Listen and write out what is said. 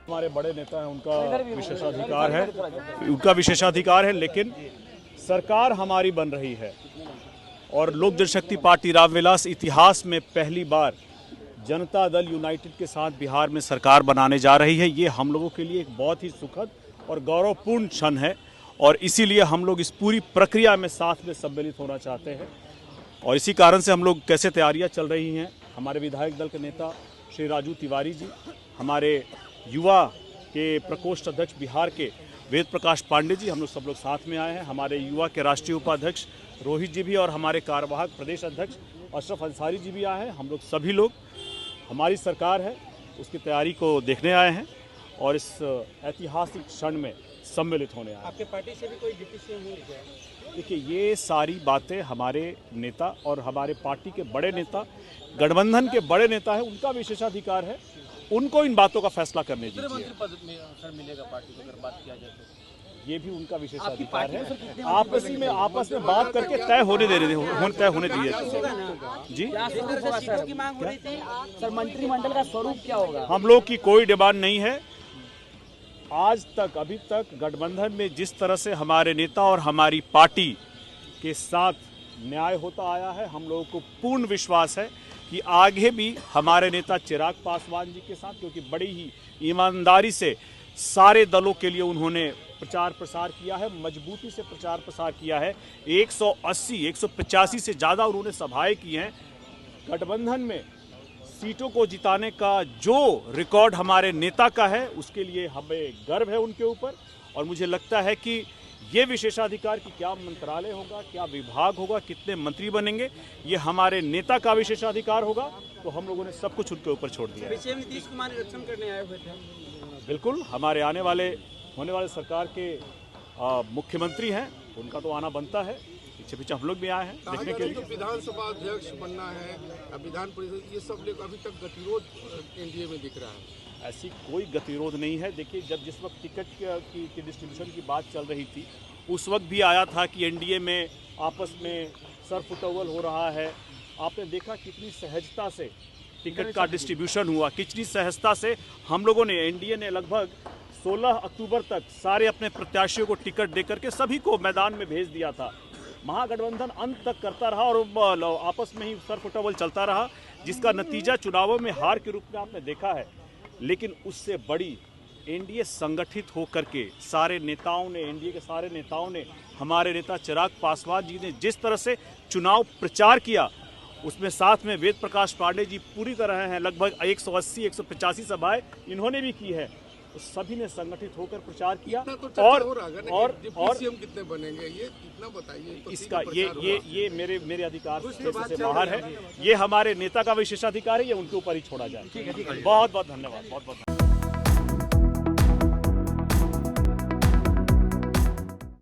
हमारे बड़े नेता हैं, उनका विशेषाधिकार है, लेकिन सरकार हमारी बन रही है और लोक जनशक्ति पार्टी रामविलास इतिहास में पहली बार जनता दल यूनाइटेड के साथ बिहार में सरकार बनाने जा रही है। ये हम लोगों के लिए एक बहुत ही सुखद और गौरवपूर्ण क्षण है और इसीलिए हम लोग इस पूरी प्रक्रिया में साथ में सम्मिलित होना चाहते हैं और इसी कारण से हम लोग कैसे तैयारियां चल रही हैं। हमारे विधायक दल के नेता श्री राजू तिवारी जी, हमारे युवा के प्रकोष्ठ अध्यक्ष बिहार के वेद प्रकाश पांडे जी, हम लोग सब लोग साथ में आए हैं। हमारे युवा के राष्ट्रीय उपाध्यक्ष रोहित जी भी और हमारे कार्यवाहक प्रदेश अध्यक्ष अशरफ अंसारी जी भी आए हैं। हम लोग सभी लोग हमारी सरकार है उसकी तैयारी को देखने आए हैं और इस ऐतिहासिक क्षण में सम्मिलित होने आए हैं। आपके पार्टी से भी कोई डिप्टी सीएम हुई है? देखिए, ये सारी बातें हमारे नेता और हमारे पार्टी के बड़े नेता, गठबंधन के बड़े नेता हैं, उनका विशेषाधिकार है, उनको इन बातों का फैसला करने दीजिए। मंत्री पद में सर मिलेगा पार्टी को अगर बात किया जाए तो? ये भी उनका विशेषाधिकार है। आपस में बात करके तय होने दीजिए जी। सीटों की मांग हो रही थी सर, मंत्रिमंडल का स्वरूप क्या होगा? हम लोग की कोई डिमांड नहीं है। आज तक अभी तक गठबंधन में जिस तरह से हमारे नेता और हमारी पार्टी के साथ न्याय होता आया है, हम लोगों को पूर्ण विश्वास है कि आगे भी हमारे नेता चिराग पासवान जी के साथ, क्योंकि बड़ी ही ईमानदारी से सारे दलों के लिए उन्होंने प्रचार प्रसार किया है, मजबूती से प्रचार प्रसार किया है। 185 से ज़्यादा उन्होंने सभाएं की हैं। गठबंधन में सीटों को जिताने का जो रिकॉर्ड हमारे नेता का है, उसके लिए हमें गर्व है उनके ऊपर और मुझे लगता है कि ये विशेषाधिकार की क्या मंत्रालय होगा, क्या विभाग होगा, कितने मंत्री बनेंगे, ये हमारे नेता का विशेषाधिकार होगा। तो हम लोगों ने सब कुछ उनके ऊपर छोड़ दिया है। पीछे नीतीश कुमार निरीक्षण करने आए हुए थे? बिल्कुल, हमारे होने वाले सरकार के मुख्यमंत्री हैं, उनका तो आना बनता है। पीछे हम लोग भी आए हैं देखने के लिए। तो विधानसभा अध्यक्ष बनना है, विधान परिषद, ये सब लेकर अभी तक गतिरोध एनडीए में दिख रहा है। ऐसी कोई गतिरोध नहीं है। देखिए, जिस वक्त टिकट की डिस्ट्रीब्यूशन की बात चल रही थी, उस वक्त भी आया था कि एनडीए में आपस में सरफुटौल हो रहा है। आपने देखा कितनी सहजता से टिकट का डिस्ट्रीब्यूशन हुआ, कितनी सहजता से हम लोगों ने, एनडीए ने लगभग 16 अक्टूबर तक सारे अपने प्रत्याशियों को टिकट देकर के सभी को मैदान में भेज दिया था। महागठबंधन अंत तक करता रहा और आपस में ही सरफुटौल चलता रहा, जिसका नतीजा चुनावों में हार के रूप में आपने देखा है। लेकिन उससे बड़ी एनडीए संगठित होकर के एनडीए के सारे नेताओं ने, हमारे नेता चिराग पासवान जी ने जिस तरह से चुनाव प्रचार किया, उसमें साथ में वेद प्रकाश पांडे जी पूरी तरह हैं। लगभग 185 सभाएं इन्होंने भी की है। तो सभी ने संगठित होकर प्रचार किया और कितने बनेंगे ये इतना बताइए। तो इसका ये मेरे अधिकार से बाहर है। ये हमारे नेता का विशेषाधिकार है, ये उनके ऊपर ही छोड़ा जाए। बहुत बहुत धन्यवाद।